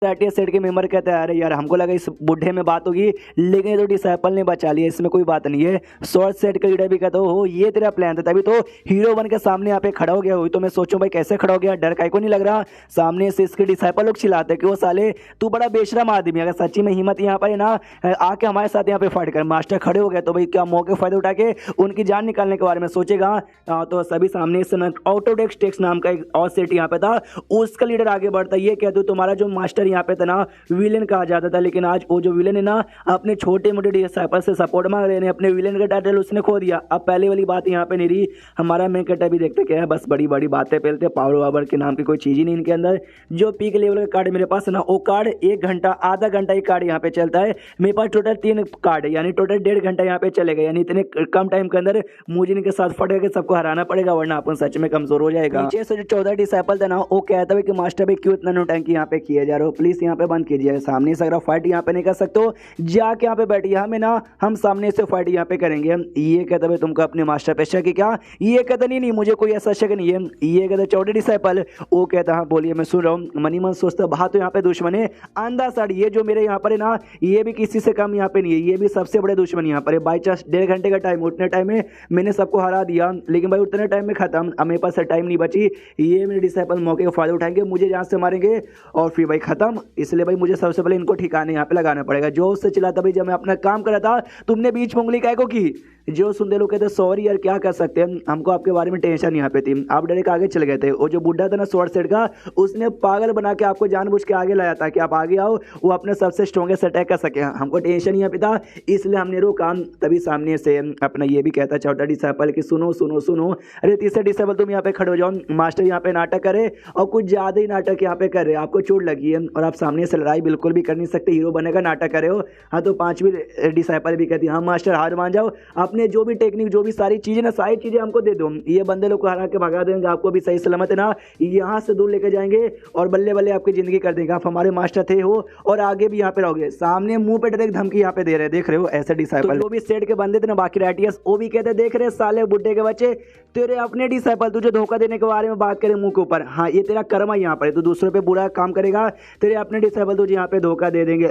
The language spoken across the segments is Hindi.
आरटीएस सेट के मेंबर कहते हैं अरे यार हमको लगा इस बुढ़े में बात होगी, लेकिन ये तो डिसाइपल ने बचा लिया, इसमें कोई बात नहीं है। शॉर्ट सेट का लीडर भी कहता हो ये तेरा प्लान था, तभी तो हीरो बन के सामने यहाँ पे खड़ा हो गया हुई। तो मैं सोचूं भाई कैसे खड़ा हो गया, डर काहे को नहीं लग रहा। सामने से इसके डिसाइपल लोग चिल्लाते कि वो साले तू बड़ा बेशरम आदमी है, अगर सच्ची में हिम्मत यहाँ पर है ना आके हमारे साथ यहाँ पे फाइट कर। मास्टर खड़े हो गए तो भाई क्या मौके फायदा उठा के उनकी जान निकालने के बारे में सोचेगा। तो सभी सामने से ऑटोडेक्स टेक्स नाम का एक और सेट यहाँ पे था, उसका लीडर आगे बढ़ता ये कहते तुम्हारा जो मास्टर यहाँ पे था ना विलेन कहा जाता था, लेकिन आज वो जो विलेन है ना अपने छोटे मोटे डिसाइपल से सपोर्ट मांग रहे हैं, अपने विलेन का टाइटल उसने खो दिया। अब पहले वाली बात यहाँ पे नहीं रही। हमारा मेन कैरेक्टर भी देखते क्या है, बस बड़ी बड़ी बातें फैलते, पावर वावर के नाम की कोई चीज़ ही नहीं इनके अंदर। जो पीक लेवल का कार्ड मेरे पास है ना वो कार्ड 1 घंटा आधा घंटा ही कार्ड यहाँ पे चलता है। मेरे पास टोटल 3 कार्ड यानी टोटल 1.5 घंटा यहाँ पे चलेगा, यानी इतने कम टाइम के अंदर मुझे इनके साथ फट के सबको हराना पड़ेगा, वरना अपन सच में कमजोर हो जाएगा। नीचे से जो 14 डिसाइपल था ना वो कहता है कि मास्टर भाई क्यों इतना नौटंकी यहाँ पे किए जा रहे हो, प्लीज यहाँ पे बंद कीजिए। सामने से अगर फाइट यहाँ पे नहीं कर सकते हो जाके यहाँ पे बैठिए, हमें ना हम सामने से फाइट यहाँ पे करेंगे। ये कहता है तुमको अपने मास्टर पे शक है क्या, ये कहता नहीं मुझे कोई ऐसा शक नहीं है। ये कहता 14 डिसाइपल, वो कहता हाँ बोलिए मैं सुन रहा हूँ। मनी मन सोचता बाहर तो यहाँ पे दुश्मन है, अंधा साड़ ये जो मेरे यहाँ पर है ना ये भी किसी से कम यहाँ पे नहीं है, ये भी सबसे बड़े दुश्मन यहाँ पर है। बाई चांस 1.5 घंटे का टाइम, उतने टाइम में मैंने सबको हरा दिया, लेकिन भाई उतने टाइम में खत्म, अब मेरे पास टाइम नहीं बची। ये मेरे डिसाइपल मौके का फायदा उठाएंगे, मुझे जहाँ से मारेंगे और फिर भाई खत्म। इसलिए भाई मुझे सबसे पहले इनको ठिकाने यहाँ पे लगाना पड़ेगा। जो उससे चिल्लाता भाई जब मैं अपना काम कर रहा था तुमने बीच में उंगली काय को की। जो सुनते लोग कहते सॉरी यार क्या कर सकते हैं, हमको आपके बारे में टेंशन यहाँ पे थी, आप डायरेक्ट आगे चले गए थे। वो जो बुढ़ा था ना शॉर्ट सेट का, उसने पागल बना के आपको जानबूझ के आगे लाया था कि आप आगे आओ, वो अपने सबसे स्ट्रॉन्गेस्ट अटैक कर सके। हमको टेंशन यहाँ पे था इसलिए हमने रोका। तभी सामने से अपना ये भी कहता चौथा डिसाइपल कि सुनो सुनो सुनो, अरे तीसरा डिसाइपल तुम यहाँ पे खड़े हो जाओ, मास्टर यहाँ पे नाटक करे और कुछ ज्यादा ही नाटक यहाँ पे कर रहे, आपको चोट लगी है और आप सामने से लड़ाई बिल्कुल भी कर नहीं सकते, हीरो बने का नाटक करे हो। हाँ तो 5वीं डिसाइपल भी कहती हाँ मास्टर हार मान जाओ, अपने जो भी टेक्निक जो भी सारी चीजें ना सारी चीजें हमको दे दो, ये बंदे लोग को हरा के भगा देंगे, आपको भी सही सलामत है ना यहाँ से दूर लेके जाएंगे और बल्ले बल्ले आपकी जिंदगी कर देंगे, आप हमारे मास्टर थे हो और आगे भी यहाँ पे रहोगे। सामने मुंह पे डायरेक्ट धमकी यहाँ पे दे रहे, देख रहे हो ऐसे डिसाइपल। जो भी स्टेट के बंदे थे ना बाकी राइटियर्स वो भी कहते देख रहे साले बुड्ढे के बच्चे, तेरे अपने डिसाइपल तुझे धोखा देने के बारे में बात करे मुंह के ऊपर, हाँ ये तेरा कर्म यहाँ पर, तू दूसरों पे बुरा काम करेगा, तेरे अपने डिसाइपल तुझे यहाँ पे धोखा दे देंगे।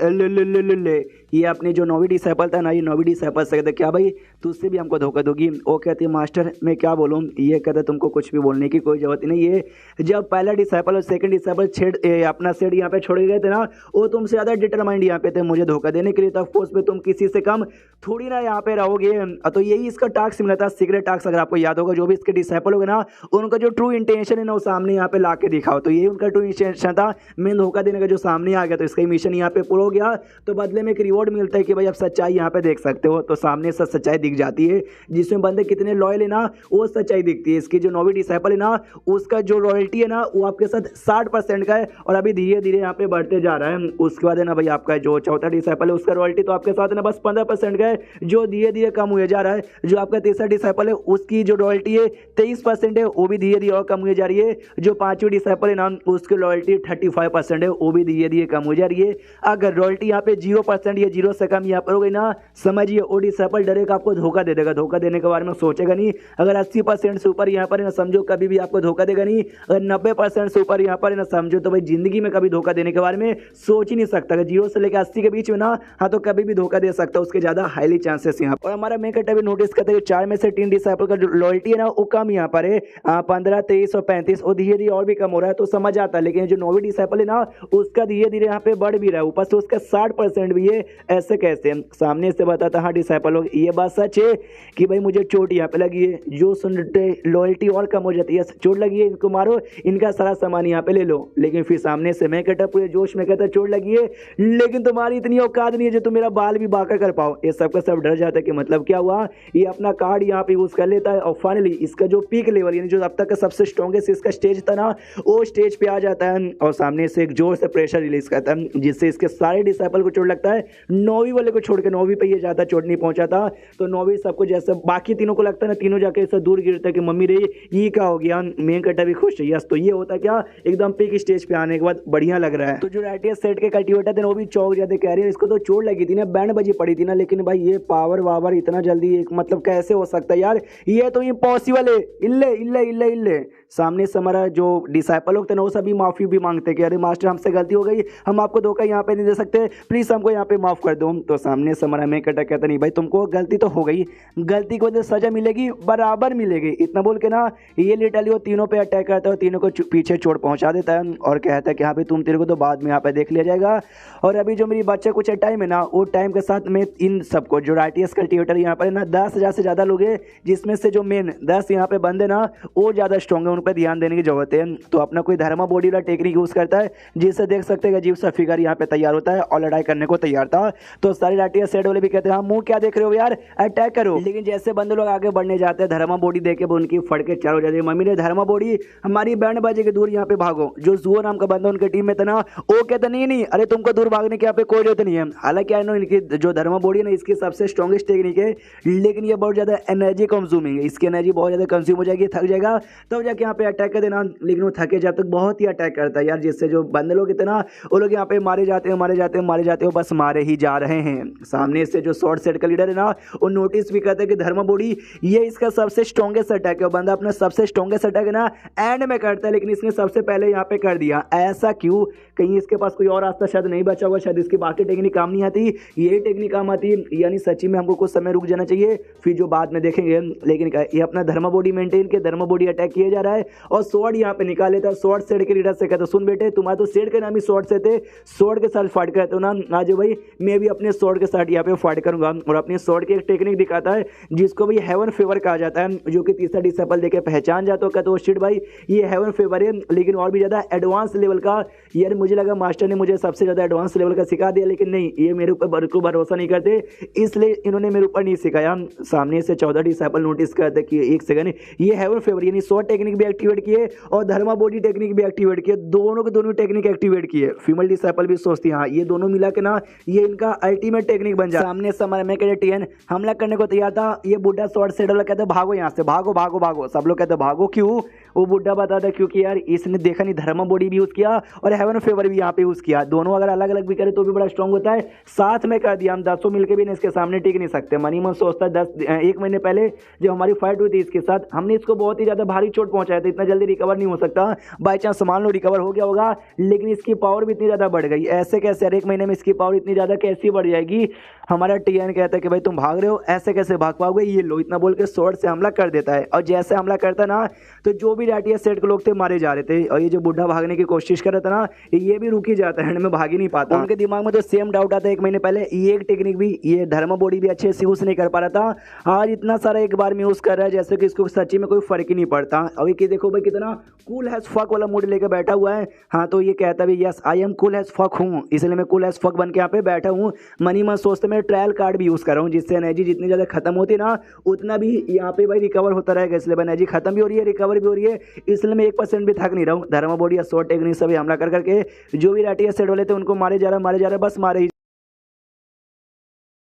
ले ये अपने जो 9वीं डिसाइपल था ना, ये 9वीं डिसाइपल से कहते क्या भाई तुझसे भी हमको धोखा दोगी। वो कहती है मास्टर मैं क्या बोलूँ, ये कहते तुमको कुछ भी बोलने की कोई जरूरत नहीं है। जब पहला डिसाइपल और सेकंड डिसाइपल अपना सेट यहाँ पे छोड़े गए थे ना, वो तुमसे ज़्यादा डिटरमाइंड यहाँ पे थे मुझे धोखा देने के लिए, तो ऑफकोर्स पे तुम किसी से कम थोड़ी ना यहाँ पे रहोगे। तो यही इसका टास्क मिला था सीक्रेट टास्क, अगर आपको याद होगा जो भी इसके डिसाइपल होगा ना उनका जो ट्रू इंटेंशन है ना वो सामने यहाँ पे ला के दिखाओ, तो यही उनका ट्रू इंटेंशन था, मेन धोखा देने का जो सामने आ गया, तो इसका मिशन यहाँ पे पूरा हो गया। तो बदले में एक रिवॉर्ड मिलता है कि भाई आप सच्चाई यहाँ पे देख सकते हो, तो सामने से सच्चाई दिख जाती है, जिसमें बंदे कितने लॉयल है ना वो सच्चाई दिखती है। इसकी जो 9वीं डिसाइपल है ना उसका जो रॉयल्टी है ना वो आपके साथ 60% का है और अभी धीरे धीरे यहाँ पे बढ़ते जा रहा है। उसके बाद है ना भाई आपका जो चौथा डिसाइपल है उसका रॉयल्टी तो आपके साथ है ना बस 15% का है, जो धीरे धीरे कम हुए जा रहा है। जो आपका तीसरा डिसाइपल है उसकी जो रॉयल्टी है 23% है, वो भी धीरे धीरे और कम हुई जा रही है। जो 5वीं डिसाइपल है ना उसकी रॉयल्टी 35% है, वो भी धीरे धीरे कम हो जा रही है। अगर रॉयल्टी यहाँ पे 0% या 0 से कम यहाँ पर हो गई ना, समझिए वो डिसाइपल डायरेक्ट आपको धोखा दे देगा, धोखा देने के बारे में सोचेगा नहीं। अगर 80% से ऊपर यहाँ पर है ना समझो कभी भी आपको धोखा देगा नहीं, अगर 90% से ऊपर यहाँ पर है ना समझो तो भाई जिंदगी में कभी धोखा देने के बारे में सोच ही नहीं सकता। अगर 0 से लेकर 80 के बीच में ना हाँ तो कभी भी धोखा दे सकता है, उसके ज्यादा हाईली चांसेस यहाँ पर। और हमारा मेन कैरेक्टर भी नोटिस करते हैं 4 में से 3 डिसाइपल का जो लॉयल्टी है ना वो कम यहाँ पर है, 15, 23 और 35 और धीरे धीरे और भी कम हो रहा है, तो समझ आता है। लेकिन जो 9वीं डिसाइपल है ना उसका धीरे धीरे यहाँ पे बढ़ भी रहा है, ऊपर से उसका 60% भी है। ऐसे कैसे, सामने से बताता हाँ डिसाइपल लोग ये बात सच है कि भाई मुझे चोट यहाँ पे लगी है, जो सुनते लॉयल्टी और कम हो जाती है, चोट लगी है इनको मारो, इनका सारा सामान यहाँ पे ले लो। लेकिन फिर सामने से मैं कहता पूरे जोश में कहता चोट लगी है लेकिन तुम्हारी इतनी औकात नहीं है जो तुम मेरा बाल भी बांका कर पाओ। ये सबका सब डर जाता है कि मतलब क्या हुआ, ये अपना कार्ड यहाँ पे यूज कर लेता है और फाइनली इसका जो पीक लेवल यानी जो अब तक का सबसे स्ट्रॉन्गेस्ट इसका स्टेज था ना वो स्टेज पे आ जाता है और सामने से एक जोर से प्रेशर रिलीज करता है जिससे इसके सारे डिसाइपल को चोट लगता है। 9वीं वाले को छोड़ के 9वीं पे ये ज्यादा चोट नहीं पहुंचा था, तो 9वीं भी सबको जैसे बाकी तीनों को लगता है ना, तीनों जाके ऐसा दूर गिरता है कि मम्मी रे ये क्या हो गया, मेन कट्टा भी खुश है। यस, तो ये होता क्या एकदम पीक स्टेज पे आने के बाद बढ़िया लग रहा है। तो जो राइटिया सेट के कल्टीवेटर थे ना वो भी चौक जाते, कह रही है इसको तो चोट लगी थी ना, बैंड बजी पड़ी थी ना, लेकिन भाई ये पावर वावर इतना जल्दी एक मतलब कैसे हो सकता है यार, ये तो इम्पॉसिबल है। इल्ले इल्ले इल्ले इल्ले सामने से हमारा जो डिसाइपल लोग थे ना वो सभी माफी भी मांगते कि अरे मास्टर हमसे गलती हो गई, हम आपको धोखा यहाँ पे नहीं दे सकते, प्लीज हमको यहाँ पे माफ कर दो। तो सामने से हमारा मेन कट्टा कहता नहीं भाई तुमको गलती तो हो गई, गलती की वजह से सजा मिलेगी, बराबर मिलेगी। इतना बोल के ना ये लिटरली वो तीनों पे अटैक करता है और तीनों को पीछे चोट पहुंचा देता है और कहता है कि हाँ भाई तुम तेरे को तो बाद में यहाँ पे देख लिया जाएगा। और अभी जो मेरी बच्चे कुछ टाइम है ना वो टाइम के साथ में इन सबको जो राइटियस कल्टीवेटर यहाँ पर ना 10,000 से ज़्यादा लोग हैं, जिसमें से जो मेन 10 यहाँ पे बंदे ना वो ज़्यादा स्ट्रॉन्ग है, उन पर ध्यान देने की जरूरत है। तो अपना कोई धर्मा बॉडी वाला टेक्निक यूज़ करता है जिससे देख सकते हैं अजीब सा फिगर यहाँ पे तैयार होता है और लड़ाई करने को तैयार था। तो सारी राइटियस सेट वाले भी कहते हैं हाँ मुँह क्या देख रहे हो यार, अटैक करो। लेकिन जैसे बंदे लोग आगे बढ़ने जाते हैं धर्मा बॉडी देखे उनकी फड़के चार हो जाती है, मम्मी ने धर्मा बॉडी हमारी बैंड बाजे के दूर यहाँ पे भागो। जो जुओ नाम का बंदा उनके टीम में था ना वो कहता नहीं नहीं अरे तुमको दूर भागने की यहाँ पे कोई जरूरत नहीं है। हालांकि आई नो इनकी जो धर्मा बॉडी है ना इसकी सबसे स्ट्रॉन्गेस्ट टेक्निक है, लेकिन ये बहुत ज़्यादा एनर्जी कंज्यूमिंग है, इसकी एनर्जी बहुत ज़्यादा कंज्यूम हो जाएगी, थक जाएगा तब जाके यहाँ पे अटैक कर देना। लेकिन वो थके जब तक बहुत ही अटैक करता है यार, जिससे जो बंदे लोग इतना वो लोग यहाँ पे मारे जाते हैं मारे जाते हैं मारे जाते हो, बस मारे ही जा रहे हैं। सामने से जो शॉर्ट सेट का लीडर है ना वो नोटिस भी करते हैं कि धर्मा बॉडी ये इसका सबसे स्ट्रॉन्गेस्ट अटैक है, बंदा अपना सबसे स्ट्रॉन्गेस्ट अटैक है ना एंड में करता है, लेकिन इसने सबसे पहले यहाँ पे कर दिया। ऐसा क्यों, कहीं इसके पास कोई और रास्ता शायद नहीं बचा हुआ, शायद इसकी बाकी टेक्निक काम नहीं आती, यही टेक्निक काम आती है, यानी सच्ची में हमको कुछ समय रुक जाना चाहिए फिर जो बाद में देखेंगे। लेकिन ये अपना धर्मा बॉडी मेंटेन के धर्मा बॉडी अटैक किया जा रहा है और स्वॉर्ड यहाँ पे निकाल लेता है। स्वॉर्ड सेट के लीडर से कहता सुन बेटे तुम्हारा तो सेट के नाम ही स्वॉर्ड से थे, स्वॉर्ड के साथ फाइट करते हो ना, आज भाई मैं भी अपने स्वॉर्ड के साथ यहाँ पे फाइट करूंगा। और अपने स्वॉर्ड की एक टेक्निक दिखाता है जिसको भी हेवन फेवर कहा जाता है, जो कि तीसरा डिसेबल देके पहचान जाता है, कहते हो शिट भाई ये हेवन फेवर है, लेकिन और भी ज़्यादा एडवांस लेवल का। यार मुझे लगा मास्टर ने मुझे सबसे ज़्यादा एडवांस लेवल का सिखा दिया, लेकिन नहीं ये मेरे ऊपर बिल्कुल भरोसा नहीं करते, इसलिए इन्होंने मेरे ऊपर नहीं सिखाया। सामने से 14 डिसेबल नोटिस करते कि एक सेकंड ये हेवन फेवर यानी स्वॉर्ड टेक्निक भी एक्टिवेट किए और धर्मा बॉडी टेक्निक भी एक्टिवेट किए, दोनों के दोनों टेक्निक एक्टिवेट किए। फीमेल डिसेबल भी सोचती है हाँ ये दोनों मिला के ना ये इनका अल्टीमेट टेक्निक बन जाए। सामने समय में कहते टीएन हमला करने को तैयार था, ये बुढ़ा शॉर्ट सेट वाला कहते भागो यहाँ से, भागो भागो भागो, सब लोग कहते भागो। क्यों, वो बुढ़ा बताता क्योंकि यार इसने देखा नहीं धर्मा बॉडी भी यूज किया और हेवन फेवर भी यहाँ पे यूज किया, दोनों अगर अलग अलग भी करे तो भी बड़ा स्ट्रॉन्ग होता है, साथ में कर दिया हम 10 मिलकर भी इसके सामने टिक नहीं सकते। मनी मन सोचता है 1 महीने पहले जब हमारी फाइट हुई थी इसके साथ हमने इसको बहुत ही ज्यादा भारी चोट पहुंचाया था, इतना जल्दी रिकवर नहीं हो सकता, बाई चांस मान लो रिकवर हो गया होगा, लेकिन इसकी पावर भी इतनी ज्यादा बढ़ गई, ऐसे कैसे यार 1 महीने में इसकी पावर इतनी ज्यादा कैसी बढ़ जाएगी। हमारा टीएन कहता है कि भाई तुम भाग रहे हो, ऐसे कैसे भाग पाओगे, ये लो, इतना बोल के स्वॉर्ड से हमला कर देता है। और जैसे हमला करता ना तो जो भी राइटिया सेट के लोग थे मारे जा रहे थे और ये जो बुढ़ा भागने की कोशिश कर रहा था ना ये भी रुक ही जाता है, एंड में भाग ही नहीं पाता। उनके दिमाग में तो सेम डाउट आता है 1 महीने पहले ये एक टेक्निक भी ये धर्मा बॉडी भी अच्छे से यूज नहीं कर पा रहा था, आज इतना सारा एक बार में यूज कर रहा है जैसे कि इसको सच्ची में कोई फर्क ही नहीं पड़ता। अभी कि देखो भाई कितना कूल हैज फक वाला मूड लेकर बैठा हुआ है। हाँ तो ये कहता भी yes I am cool has fuck हूँ, इसलिए मैं कूल हैज फक बन के यहाँ पे बैठा हूँ। मनी मन सोचते मैं ट्रायल कार्ड भी यूज कर रहा हूँ जिससे एनर्जी जितनी ज़्यादा खत्म होती है ना उतना भी यहाँ पे भाई रिकवर होता रहेगा, इसलिए एनर्जी खत्म भी हो रही है रिकवर भी हो रही है, इसलिए मैं 1% भी थक नहीं रहा हूँ। धर्मा बॉडी या शॉर्ट टेक्निक सभी हमला कर करके जो भी राइटिया सेट वाले थे उनको मारे जा रहा बस मारे ही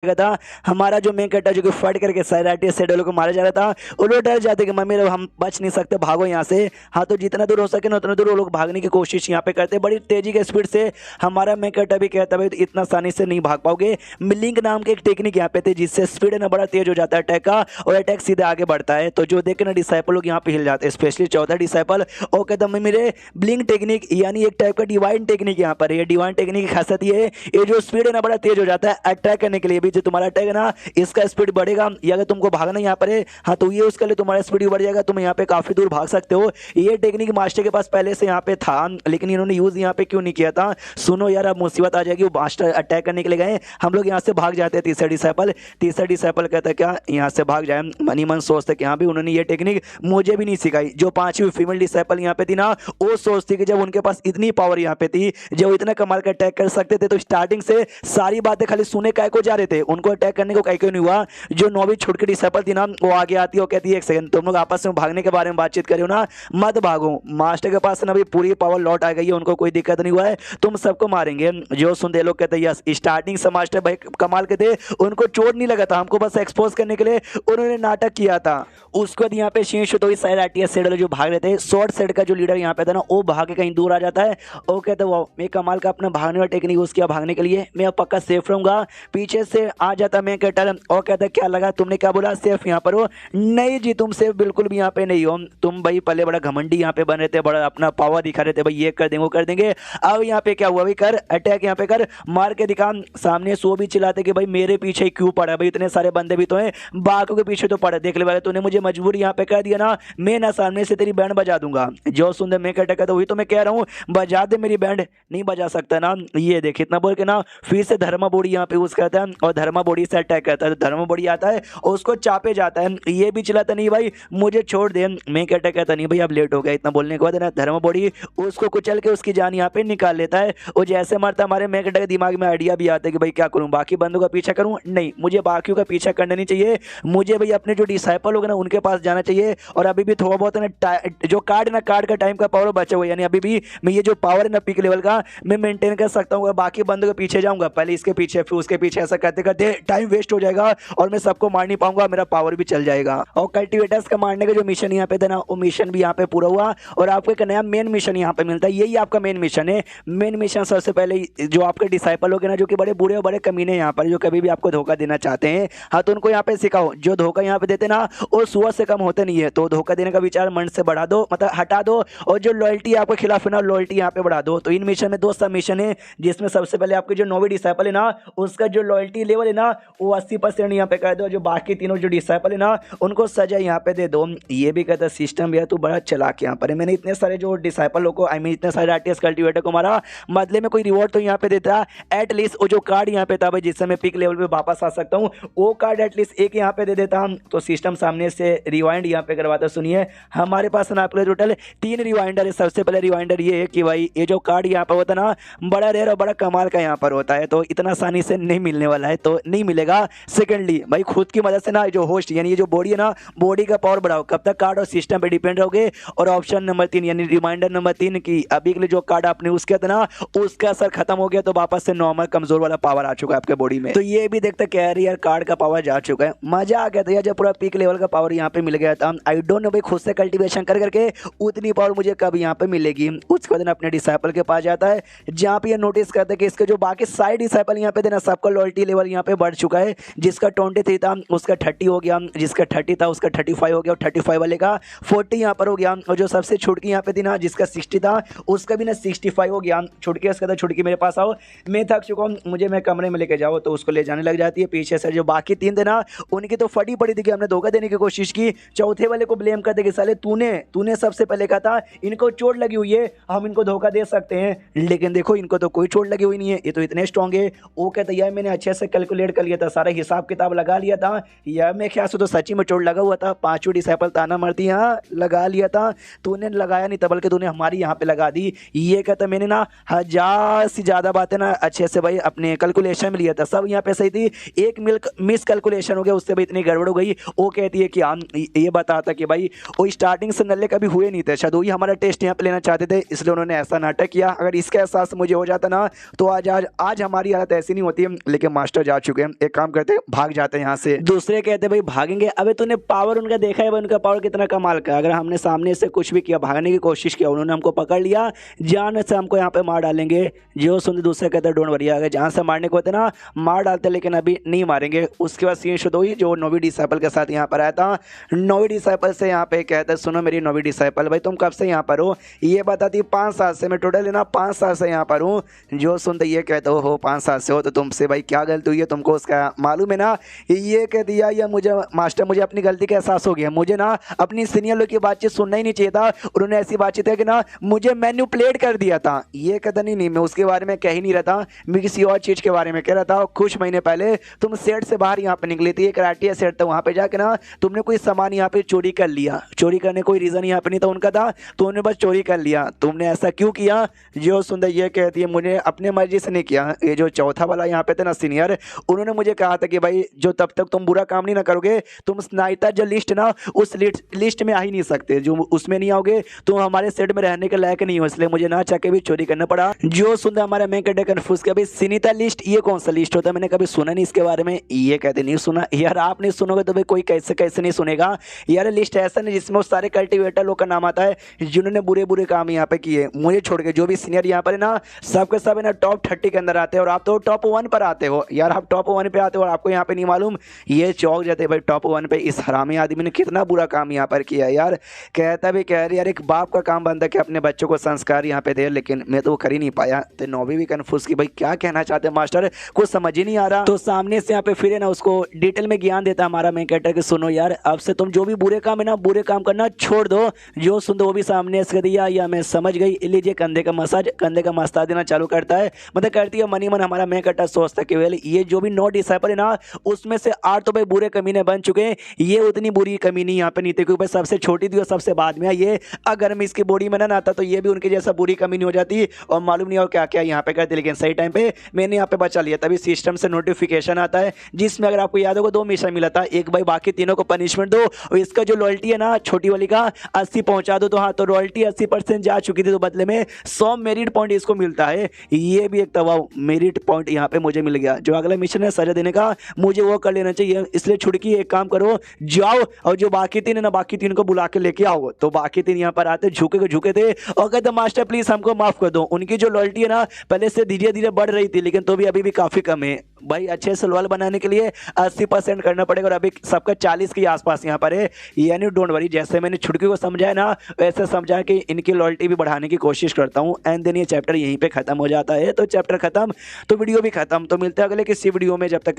था। हमारा जो मेन कैरेक्टर जो कि फाइट करके साइराइटिया सेट वालों को मारा जा रहा था वो लोग डर जाते कि मम्मी हम बच नहीं सकते, भागो यहाँ से। हाँ तो जितना दूर हो सके ना उतना दूर वो लोग भागने की कोशिश यहाँ पे करते बड़ी तेजी के स्पीड से। हमारा मेन कैरेक्टर भी कहता है भाई इतना आसानी से नहीं भाग पाओगे। मिलिंग नाम के एक टेक्निक यहाँ पे थे जिससे स्पीड ना बड़ा तेज हो जाता है अटैक का और अटैक सीधे आगे बढ़ता है। तो जो देख के ना डिसाइपल लोग यहाँ पे हिल जाते हैं, स्पेशली 14 डिसाइपल और कहता है मेरे ब्लिंक टेक्निक यानी एक टाइप का डिवाइन टेक्निक यहाँ पर है। डिवाइन टेक्निक की खासियत ये है ये जो स्पीड है ना बड़ा तेज हो जाता है अटैक करने के लिए भी। जो तुम्हारा अटैक है ना इसका स्पीड बढ़ेगा या अगर तुमको भागना यहाँ पर है हाँ तो ये उसके लिए तुम्हारा स्पीड बढ़ जाएगा, तुम यहाँ पे काफी दूर भाग सकते हो। ये टेक्निक मास्टर के पास पहले से यहाँ पे था लेकिन इन्होंने यूज यहाँ पे क्यों नहीं किया था। सुनो यार अब मुसीबत आ जाएगी, वो मास्टर अटैक करने के लिए गए, हम लोग यहाँ से भाग जाते हैं। तीसरा डिसाइपल कहता है क्या यहाँ से भाग जाए। मनी मन सोचते कि हाँ भी उन्होंने ये टेक्निक मुझे भी नहीं सिखाई। जो 5वीं फीमेल डिसाइपल यहाँ पे थी ना वो सोचती कि जब उनके पास इतनी पावर यहाँ पे थी, जब इतना कमाल का अटैक कर सकते थे तो स्टार्टिंग से सारी बातें खाली सुने काय को जा रहे थे। थे उनको अटैक करने को कहीं क्यों नहीं हुआ। जो नौवीं छुटकी डिसेबल थी ना वो आगे आती है, वो कहती है एक सेकंड तुम लोग आपस में भागने के बारे में बातचीत कर रहे हो ना, मत भागो, मास्टर के पास ना अभी पूरी पावर लौट आ गई है, उनको कोई दिक्कत नहीं हुआ है, तुम सबको मारेंगे। जो सुनते लोग कहते यस, स्टार्टिंग से मास्टर भाई कमाल के थे, उनको चोट नहीं लगा था, हमको बस एक्सपोज करने के लिए उन्होंने नाटक किया था। उसके बाद यहाँ पे शीर्ष तो इस साइड आरटीएस सेड जो भाग रहे थे, शॉर्ट सेड का जो लीडर यहाँ पे था ना वो भाग के कहीं दूर आ जाता है। वो कहते वो मैं कमाल का अपना भागने वाला टेक्निक यूज किया भागने के लिए, मैं अब पक्का सेफ रहूंगा। पीछे से आ जाता मैं कहता और कहता क्या लगा तुमने क्या बोला सेफ यहाँ पर हो, नहीं जी तुम सेफ बिल्कुल भी यहाँ पे नहीं हो, तुम भाई पहले बड़ा घमंडी यहाँ पे बन रहे थे, बड़ा अपना पावर दिखा रहे थे भाई ये कर देंगे वो कर देंगे, अब यहाँ पे क्या हुआ भाई कर अटैक यहाँ पे कर, मार के दिखा। सामने सो भी चिल्लाते कि भाई मेरे पीछे क्यों पड़ा भाई, इतने सारे बंदे भी तो हैं, बाकियों के पीछे तो पड़े, देख ले भाई तूने मुझे मजबूर यहाँ पे कर दिया ना, मैं ना सामने से तेरी बैंड बजा दूंगा। जो सुंदर मैं कहता वही तो मैं कह रहा हूँ, बजा दे मेरी बैंड, नहीं बजा सकता ना, ये देख इतना बोल के ना फिर से धर्मा बोड़ी यहाँ पे यूज करता है और धर्मा बोड़ी से अटैक करता है। धर्मा बोड़ी आता है और उसको चापे जाता है, ये भी चिल्लाता नहीं भाई मुझे छोड़ दे, मैं कहता नहीं भाई अब लेट हो गया। इतना बोलने के बाद ना धर्मा बोड़ी उसको कुचल के उसकी जान यहाँ पे निकाल लेता है। और जैसे मारता हमारे मैं कहता दिमाग में आइडिया भी आता है कि भाई क्या करूँ, बाकी बंदों का पीछा करूँ, नहीं मुझे बाकियों का पीछा करना नहीं चाहिए, मुझे भाई अपने जो डिसाइपल होगा ना उनके पास जाना चाहिए। और अभी भी थोड़ा बहुत ना जो कार्ड का टाइम का पावर बचा हुआ, यानी अभी भी मैं ये जो पावर है ना पीक लेवल का मैं मेंटेन कर सकता हूँ, बाकी बंदों के पीछे जाऊंगा, पहले इसके पीछे फिर उसके पीछे, ऐसा करते करते टाइम वेस्ट हो जाएगा और मैं सबको मार नहीं पाऊंगा, मेरा पावर भी चल जाएगा। और कल्टिवेटर्स का मारने का जो मिशन यहाँ पे था ना वो मिशन भी यहाँ पे पूरा हुआ और आपको एक नया मेन मिशन यहाँ पे मिलता है, यही आपका मेन मिशन है। मेन मिशन सबसे पहले जो आपके डिसाइपल होंगे ना जो कि बड़े बुरे और बड़े कमीने यहाँ पर जो कभी भी आपको धोखा देना चाहते हैं, हाँ तो उनको यहाँ पे सिखाओ, जो धोखा यहाँ पे देते ना वो सुअर से कम होते नहीं है, तो धोखा देने का विचार मन से बढ़ा दो, मतलब हटा दो, और जो लॉयल्टी आपके खिलाफ है ना लॉयल्टी यहाँ पे बढ़ा दो। तो इन मिशन में दो सब मिशन है जिसमें सबसे पहले आपके जो नौवीं डिसाइपल है ना उसका जो लॉयल्टी लेवल है ना वो 80% यहाँ पे कर दो, जो बाकी तीनों जो डिसाइपल है ना उनको सजा यहाँ पे दे दो। ये भी कहता सिस्टम भी है तू बड़ा चलाक यहाँ पर है, मैंने इतने सारे जो डिसाइपल को आई मीन इतने सारे आरटीएस कल्टिवेटर को मारा, बदले में कोई रिवॉर्ड तो यहाँ पे देता एटलीस्ट, वो जो कार्ड यहाँ पे था भाई जिससे मैं पिक लेवल पे वापस आ सकता हूँ वो कार्ड एटलीस्ट एक यहाँ पे दे देता। तो सिस्टम सामने से रिवाइंड यहाँ पे करवाता। सुनिए हमारे पास ना आपके टोटल 3 रिवाइंडर है। सबसे पहले रिवाइंडर ये है कि भाई ये जो कार्ड यहाँ पर होता है ना बड़ा रेयर और बड़ा कमाल का यहाँ पर होता है, तो इतना आसानी से नहीं मिलने वाला है, तो नहीं मिलेगा। सेकेंडली भाई खुद की मदद से ना जो होस्ट यानी ये जो बॉडी है ना बॉडी का पावर बढ़ाओ, कब तक कार्ड और सिस्टम पे डिपेंड रहोगे। और ऑप्शन नंबर 3 यानी रिमाइंडर नंबर 3 की अभी के लिए जो कार्ड आपने उसके था ना उसका असर खत्म हो गया, तो वापस से नॉर्मल कमजोर वाला पावर आ चुका है आपके बॉडी में। तो ये भी देखते कैरियर कार्ड का पावर जा चुका है, मजा आ गया था जब पूरा पीक लेवल का पावर यहाँ पे मिल गया था। आई डोंट नो भाई खुद से कल्टीवेशन कर करके उतनी पावर मुझे कब यहाँ पे मिलेगी। उसके बाद अपने डिसाइपल के पास जाता है जहाँ पे ये नोटिस करता है कि इसके जो बाकी साइड डिसाइपल यहाँ पे थे ना सबका लॉयल्टी लेवल यहाँ पे बढ़ चुका है। जिसका 23 था उसका 30 हो गया, जिसका 30 था उसका 35 हो गया, और 35 वाले का 40 यहाँ पर हो गया। और जो सबसे छुटकी यहाँ पे थी ना जिसका 60 था उसका भी ना 65 हो गया। छुटकी उसका था छुटकी मेरे पास आओ मैं थक चुका हूँ मुझे मैं कमरे में लेके जाओ, तो उसको ले जाने लग जाती है। पीछे से जो बाकी 3 थे ना उनकी तो फटी पड़ी थी कि हमने धोखा देने की कोशिश की। चौथे वाले को ब्लेम करते कि साले तूने सबसे पहले कहा था इनको चोट लगी हुई है हम इनको धोखा दे सकते हैं, लेकिन देखो इनको तो कोई चोट लगी हुई नहीं है, ये तो इतने स्ट्रांग है। वो कहता यार मैंने अच्छे से कैलकुलेट कर लिया था, सारा हिसाब किताब लगा लिया था, यार मैं ख्याल से तो सच्ची में चोट लगा हुआ था। 5 डिसाइपल ताना मारती हाँ लगा लिया था, तूने लगाया नहीं था बल्कि तूने हमारी यहाँ पे लगा दी। ये कहता मैंने ना 1000 से ज़्यादा बातें ना अच्छे से भाई अपने कैलकुलेशन में लिया था, सब यहाँ पे सही थी, एक मिस कैलकुलेशन हो गया उससे भाई इतनी गड़बड़ हो गई। वो कहती है कि हाँ ये बताता कि भाई वो स्टार्टिंग से नल्ले कभी हुए नहीं थे, शायद वही हमारा टेस्ट यहाँ पे लेना चाहते थे इसलिए उन्होंने ऐसा नाटक किया। अगर इसका एहसास मुझे हो जाता ना तो आज हमारी हालत ऐसी नहीं होती। लेकिन मास्टर जा चुके हैं, एक काम करते भाग जाते हैं यहाँ से। दूसरे कहते भाई भागेंगे, अबे तूने पावर उनका देखा है उनका पावर कितना कमाल का, अगर हमने सामने से कुछ भी किया भागने की कोशिश किया उन्होंने हमको पकड़ लिया जान से हमको यहाँ पे मार डालेंगे। जो सुन दूसरे कहते डोंट वरी, अगर जहाँ से मारने को होते ना मार डालते लेकिन अभी नहीं मारेंगे। उसके बाद सीन शुरू हुई जो नौवीं डिसाइपल के साथ यहाँ पर आया था। नौवीं डिसाइपल से यहाँ पे कहते सुनो मेरी नौवीं डिसाइपल भाई तुम कब से यहाँ पर हो, ये बताती 5 साल से, मैं टोटल है ना 5 साल से यहाँ पर हूँ। जो सुनते ये कहते हो 5 साल से हो तो तुमसे भाई क्या गलती हुई है तुमको उसका मालूम है ना। ये कह दिया या मुझे मास्टर मुझे अपनी गलती का एहसास हो गया, मुझे ना अपनी सीनियर लोग की बातचीत सुनना ही नहीं चाहिए था, उन्होंने ऐसी बातचीत है कि ना मुझे मैनिपुलेट कर दिया था। ये कहता नहीं मैं उसके बारे में कह ही नहीं रहा था, मैं किसी और चीज़ के बारे में कह रहा था। कुछ महीने पहले तुम सेट से बाहर यहाँ पे निकली थी, एक राटिया सेट था, वहाँ पे जाके ना तुमने कोई सामान यहाँ पे चोरी कर लिया। चोरी करने कोई रीज़न यहाँ पे नहीं था उनका था, तुमने बस चोरी कर लिया। तुमने ऐसा क्यों किया? जो सुंदर ये कहती है मुझे अपने मर्जी से नहीं किया। ये जो चौथा वाला यहाँ पे थे ना सीनियर उन्होंने मुझे कहा था कि भाई जो तब तक तुम बुरा काम नहीं ना करोगे, तुम स्नाइपर जो लिस्ट ना उस लिस्ट में आ ही नहीं सकते, जो उसमें नहीं आओगे तुम हमारे सेट में रहने के लायक नहीं हो, इसलिए मुझे ना चाह के भी चोरी करना पड़ा। जो सुनता हमारा मैं कहते कन्फ्यूज कि भाई सिनीता लिस्ट ये कौन सा लिस्ट होता है, मैंने कभी सुना नहीं इसके बारे में। ये कहते नहीं सुना यार, आप नहीं सुनोगे तो भाई कोई कैसे कैसे नहीं सुनेगा यार। लिस्ट ऐसा नहीं जिसमें उस सारे कल्टिवेटर लोग का नाम आता है जिन्होंने बुरे बुरे काम यहाँ पे किए, मुझे छोड़ के जो भी सीनियर यहाँ पर है ना सबके सब है ना टॉप 30 के अंदर आते हैं, और आप तो टॉप 1 पर आते हो यार। आप टॉप 1 पे आते हो और आपको यहाँ पे नहीं मालूम, ये चौक जाते भाई टॉप 1 पे। इस हरामी आदमी ने कितना बुरा काम यहाँ पर किया यार। कहता भी कह रही यार एक बाप का काम बनता है कि अपने बच्चों को संस्कार यहाँ पे दे, लेकिन मैं तो वो कर ही नहीं पाया। तो नौवी भी कन्फ्यूज की भाई क्या कहना चाहते हैं मास्टर, कुछ समझ ही नहीं आ रहा। तो सामने से यहाँ पे फिर है ना उसको डिटेल में ज्ञान देता हमारा मैं कहता कि सुनो यार अब से तुम जो भी बुरे काम है ना बुरे काम करना छोड़ दो। जो सुन दो वो भी सामने से दिया या मैं समझ गई, लीजिए कंधे का मसाज, कंधे का मसाज देना चालू करता है। मतलब करती है मनी मन हमारा मैं कहता सोचता कि वेल ये जो भी 9 डिसाइपल है ना उसमें से 8 तो भाई बुरे कमीने बन चुके हैं, ये उतनी बुरी कमीनी यहाँ पे नहीं थी क्योंकि सबसे छोटी थी और सबसे बाद में ये। अगर मैं इसकी बॉडी में ना आता तो ये भी उनके जैसा बुरी कमीनी हो जाती और मालूम नहीं हो क्या क्या यहाँ पे करती। लेकिन सही टाइम पे मैंने यहाँ पे बचा लिया। तभी सिस्टम से नोटिफिकेशन आता है जिसमें अगर आपको याद होगा 2 मिशन मिला था, एक भाई बाकी तीनों को पनिशमेंट दो और इसका जो रॉयल्टी है ना छोटी वाली का 80 पहुंचा दो। तो हाँ तो रॉयल्टी 80% जा चुकी थी, तो बदले में 100 मेरिट पॉइंट इसको मिलता है। ये भी एक तवा मेरिट पॉइंट यहाँ पे मुझे मिल गया। जो अगला मिशन है सजा देने का मुझे वो कर लेना चाहिए, इसलिए छुड़की एक काम करो जाओ और जो बाकी 3 है ना बाकी 3 को बुला के लेके आओ। तो बाकी 3 यहाँ पर आते झुके थे और कहते मास्टर प्लीज हमको माफ कर दो। उनकी जो लॉयल्टी है ना पहले से धीरे धीरे बढ़ रही थी लेकिन तो भी अभी भी काफी कम है भाई। अच्छे से सलवाल बनाने के लिए 80% करना पड़ेगा और अभी सबका 40 के आसपास यहाँ पर है। यानी डोंट वरी, जैसे मैंने छुड़की को समझाया ना वैसे समझा कि इनकी लॉयल्टी भी बढ़ाने की कोशिश करता हूँ। एंड देन ये चैप्टर यहीं पे खत्म हो जाता है। तो चैप्टर खत्म तो वीडियो भी खत्म। तो मिलते हैं अगले किसी वीडियो में, जब तक